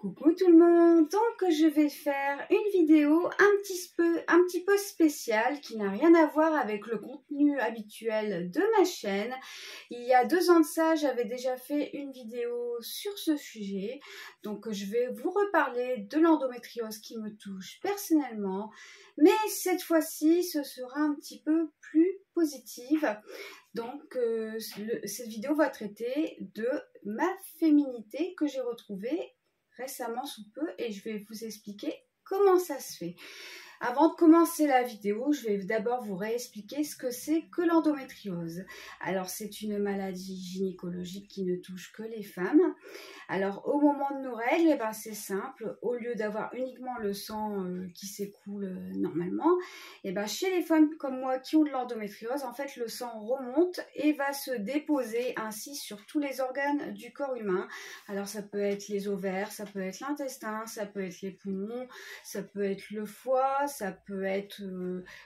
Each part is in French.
Coucou tout le monde, donc je vais faire une vidéo un petit peu spéciale qui n'a rien à voir avec le contenu habituel de ma chaîne. Il y a 2 ans de ça, j'avais déjà fait une vidéo sur ce sujet, donc je vais vous reparler de l'endométriose qui me touche personnellement, mais cette fois-ci ce sera un petit peu plus positive. Donc cette vidéo va traiter de ma féminité que j'ai retrouvée récemment sous peu et je vais vous expliquer comment ça se fait. Avant de commencer la vidéo, je vais d'abord vous réexpliquer ce que c'est que l'endométriose. Alors c'est une maladie gynécologique qui ne touche que les femmes. Alors au moment de nos règles, eh ben, c'est simple, au lieu d'avoir uniquement le sang qui s'écoule normalement, eh ben, chez les femmes comme moi qui ont de l'endométriose, en fait le sang remonte et va se déposer ainsi sur tous les organes du corps humain. Alors ça peut être les ovaires, ça peut être l'intestin, ça peut être les poumons, ça peut être le foie, ça peut être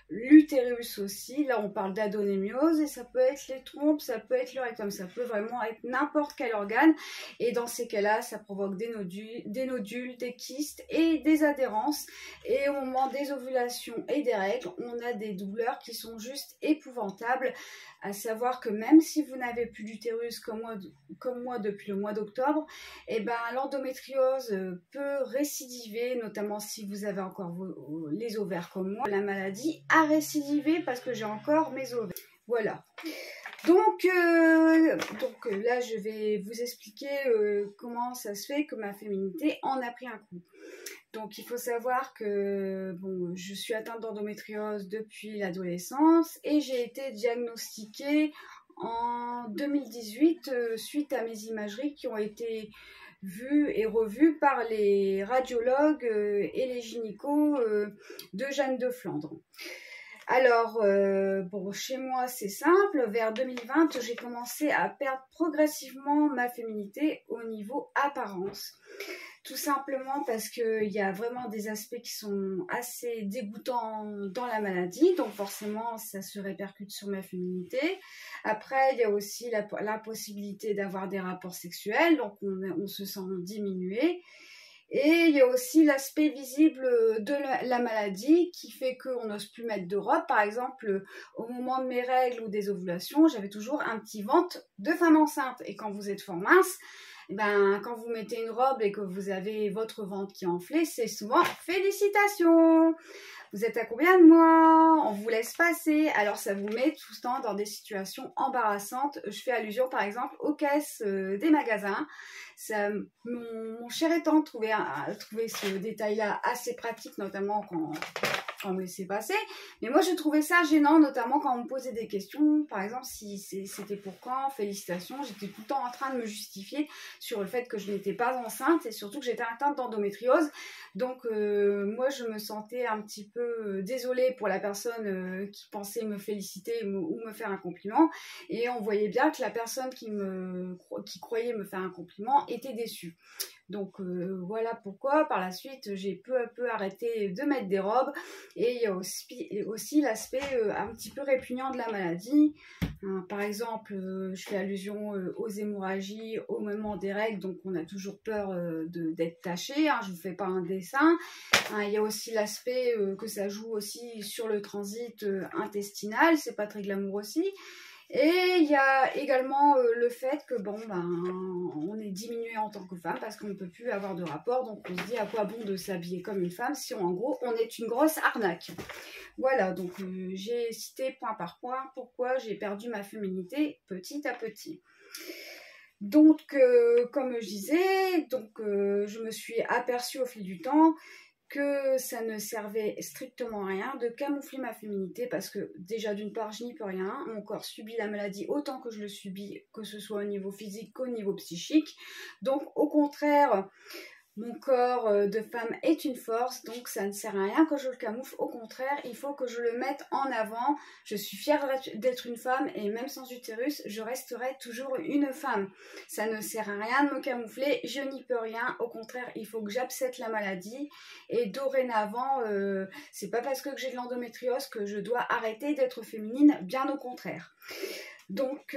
l'utérus aussi, là on parle d'adénomiose, et ça peut être les trompes, ça peut être le rectum, ça peut vraiment être n'importe quel organe, et dans ces cas-là, ça provoque des nodules, des kystes et des adhérences, et au moment des ovulations et des règles, on a des douleurs qui sont juste épouvantables, à savoir que même si vous n'avez plus d'utérus comme moi depuis le mois d'octobre, eh ben, l'endométriose peut récidiver, notamment si vous avez encore les ovaires comme moi. La maladie a récidivé parce que j'ai encore mes ovaires. Voilà. Donc là, je vais vous expliquer comment ça se fait que ma féminité en a pris un coup. Donc, il faut savoir que bon, je suis atteinte d'endométriose depuis l'adolescence et j'ai été diagnostiquée en 2018 suite à mes imageries qui ont été vues et revues par les radiologues et les gynécos de Jeanne de Flandre. Alors, bon, chez moi, c'est simple. Vers 2020, j'ai commencé à perdre progressivement ma féminité au niveau apparence. Tout simplement parce qu'il y a vraiment des aspects qui sont assez dégoûtants dans la maladie. Donc, forcément, ça se répercute sur ma féminité. Après, il y a aussi la possibilité d'avoir des rapports sexuels. Donc, on se sent diminué. Et il y a aussi l'aspect visible de la maladie qui fait qu'on n'ose plus mettre de robe. Par exemple, au moment de mes règles ou des ovulations, j'avais toujours un petit ventre de femme enceinte. Et quand vous êtes fort mince, ben, quand vous mettez une robe et que vous avez votre ventre qui est enflé, c'est souvent « Félicitations !» Vous êtes à combien de mois? On vous laisse passer. Alors, ça vous met tout le temps dans des situations embarrassantes. Je fais allusion, par exemple, aux caisses des magasins. Mon cher étant trouvait ce détail-là assez pratique, notamment quand on me laissait passer. Mais moi, je trouvais ça gênant, notamment quand on me posait des questions. Par exemple, si c'était pour quand, félicitations. J'étais tout le temps en train de me justifier sur le fait que je n'étais pas enceinte et surtout que j'étais atteinte d'endométriose. Donc, moi, je me sentais un petit peu désolée pour la personne qui pensait me féliciter ou me faire un compliment. Et on voyait bien que la personne qui croyait me faire un compliment était déçue. Donc voilà pourquoi par la suite j'ai peu à peu arrêté de mettre des robes, et il y a aussi l'aspect un petit peu répugnant de la maladie. Par exemple, je fais allusion aux hémorragies au moment des règles, donc on a toujours peur d'être taché, je ne vous fais pas un dessin. Il y a aussi l'aspect que ça joue aussi sur le transit intestinal, c'est pas très glamour aussi. Et il y a également le fait que bon, on est diminué en tant que femme parce qu'on ne peut plus avoir de rapport, donc on se dit à quoi bon de s'habiller comme une femme si en gros on est une grosse arnaque. Voilà, donc j'ai cité point par point pourquoi j'ai perdu ma féminité petit à petit. Donc comme je disais, je me suis aperçue au fil du temps que ça ne servait strictement à rien de camoufler ma féminité parce que déjà d'une part je n'y peux rien, mon corps subit la maladie autant que je le subis, que ce soit au niveau physique qu'au niveau psychique. Donc au contraire, mon corps de femme est une force, donc ça ne sert à rien que je le camoufle. Au contraire, il faut que je le mette en avant. Je suis fière d'être une femme et même sans utérus, je resterai toujours une femme. Ça ne sert à rien de me camoufler, je n'y peux rien. Au contraire, il faut que j'accepte la maladie. Et dorénavant, c'est pas parce que j'ai de l'endométriose que je dois arrêter d'être féminine, bien au contraire. Donc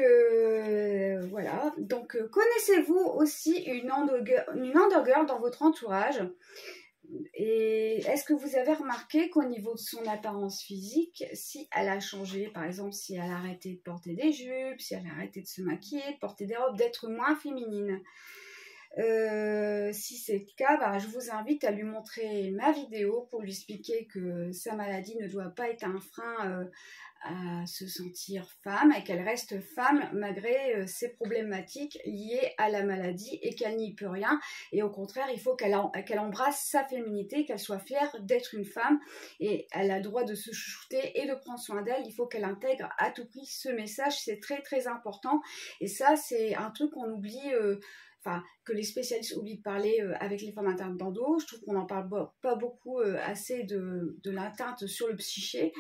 voilà, donc connaissez-vous aussi une Undergirl dans votre entourage? Et est-ce que vous avez remarqué qu'au niveau de son apparence physique, si elle a changé, par exemple si elle a arrêté de porter des jupes, si elle a arrêté de se maquiller, de porter des robes, d'être moins féminine? Si c'est le cas, bah, je vous invite à lui montrer ma vidéo pour lui expliquer que sa maladie ne doit pas être un frein à se sentir femme et qu'elle reste femme malgré ses problématiques liées à la maladie et qu'elle n'y peut rien. Et au contraire, il faut qu'elle embrasse sa féminité, qu'elle soit fière d'être une femme et elle a le droit de se chouchouter et de prendre soin d'elle. Il faut qu'elle intègre à tout prix ce message, c'est très très important. Et ça, c'est un truc qu'on oublie... Enfin, que les spécialistes oublient de parler avec les femmes atteintes d'endo. Je trouve qu'on n'en parle pas beaucoup assez de l'atteinte sur le psyché.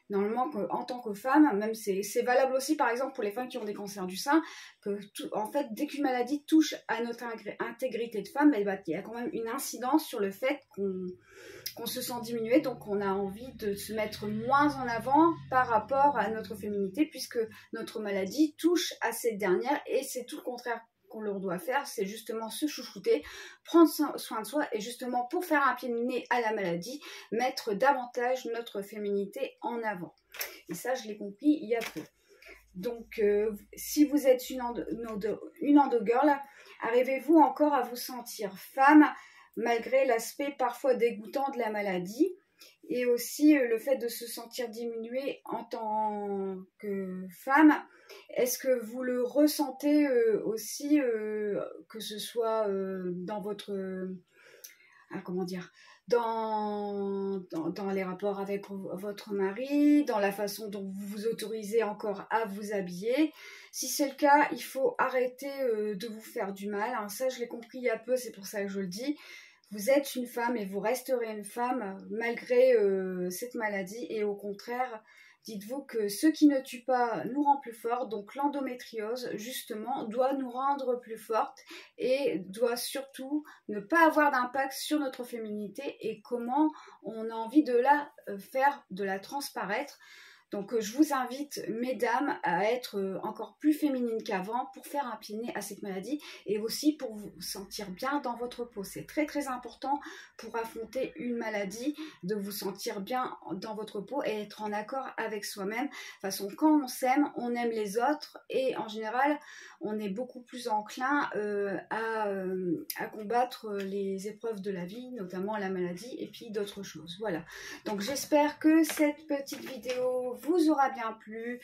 Normalement, en tant que femme, même c'est valable aussi par exemple pour les femmes qui ont des cancers du sein, que en fait, dès qu'une maladie touche à notre intégrité de femme, il y a quand même une incidence sur le fait qu'on se sent diminué, donc on a envie de se mettre moins en avant par rapport à notre féminité, puisque notre maladie touche à cette dernière, et c'est tout le contraire qu'on leur doit faire, c'est justement se chouchouter, prendre soin de soi et justement pour faire un pied de nez à la maladie, mettre davantage notre féminité en avant. Et ça, je l'ai compris il y a peu. Donc, si vous êtes une endogirl, arrivez-vous encore à vous sentir femme malgré l'aspect parfois dégoûtant de la maladie? Et aussi le fait de se sentir diminuée en tant que femme, est-ce que vous le ressentez aussi, que ce soit dans votre, comment dire, dans les rapports avec votre mari, dans la façon dont vous vous autorisez encore à vous habiller? Si c'est le cas, il faut arrêter de vous faire du mal, hein. Ça, je l'ai compris il y a peu, c'est pour ça que je le dis. Vous êtes une femme et vous resterez une femme malgré cette maladie. Et au contraire, dites-vous que ce qui ne tue pas nous rend plus forts. Donc l'endométriose, justement, doit nous rendre plus fortes et doit surtout ne pas avoir d'impact sur notre féminité et comment on a envie de la faire, de la transparaître. Donc je vous invite, mesdames, à être encore plus féminine qu'avant pour faire un pied de nez à cette maladie et aussi pour vous sentir bien dans votre peau. C'est très très important pour affronter une maladie, de vous sentir bien dans votre peau et être en accord avec soi-même. De toute façon, quand on s'aime, on aime les autres et en général, on est beaucoup plus enclin à combattre les épreuves de la vie, notamment la maladie et puis d'autres choses. Voilà. Donc j'espère que cette petite vidéo vous aura bien plu.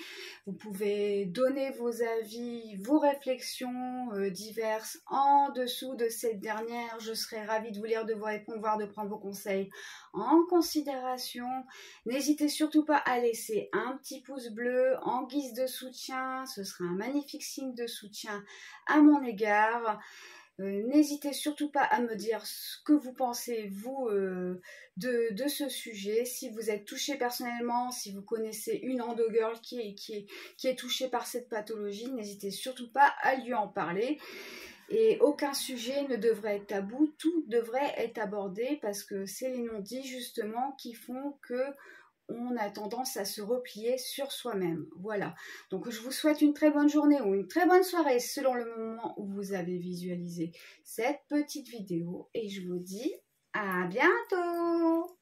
Vous pouvez donner vos avis, vos réflexions diverses en dessous de cette dernière. Je serai ravie de vous lire, de vous répondre, voire de prendre vos conseils en considération. N'hésitez surtout pas à laisser un petit pouce bleu en guise de soutien. Ce sera un magnifique signe de soutien à mon égard. N'hésitez surtout pas à me dire ce que vous pensez, vous, de ce sujet. Si vous êtes touché personnellement, si vous connaissez une endogirl qui est touchée par cette pathologie, n'hésitez surtout pas à lui en parler. Et aucun sujet ne devrait être tabou, tout devrait être abordé parce que c'est les non-dits justement qui font que on a tendance à se replier sur soi-même. Voilà. Donc je vous souhaite une très bonne journée ou une très bonne soirée selon le moment où vous avez visualisé cette petite vidéo et je vous dis à bientôt.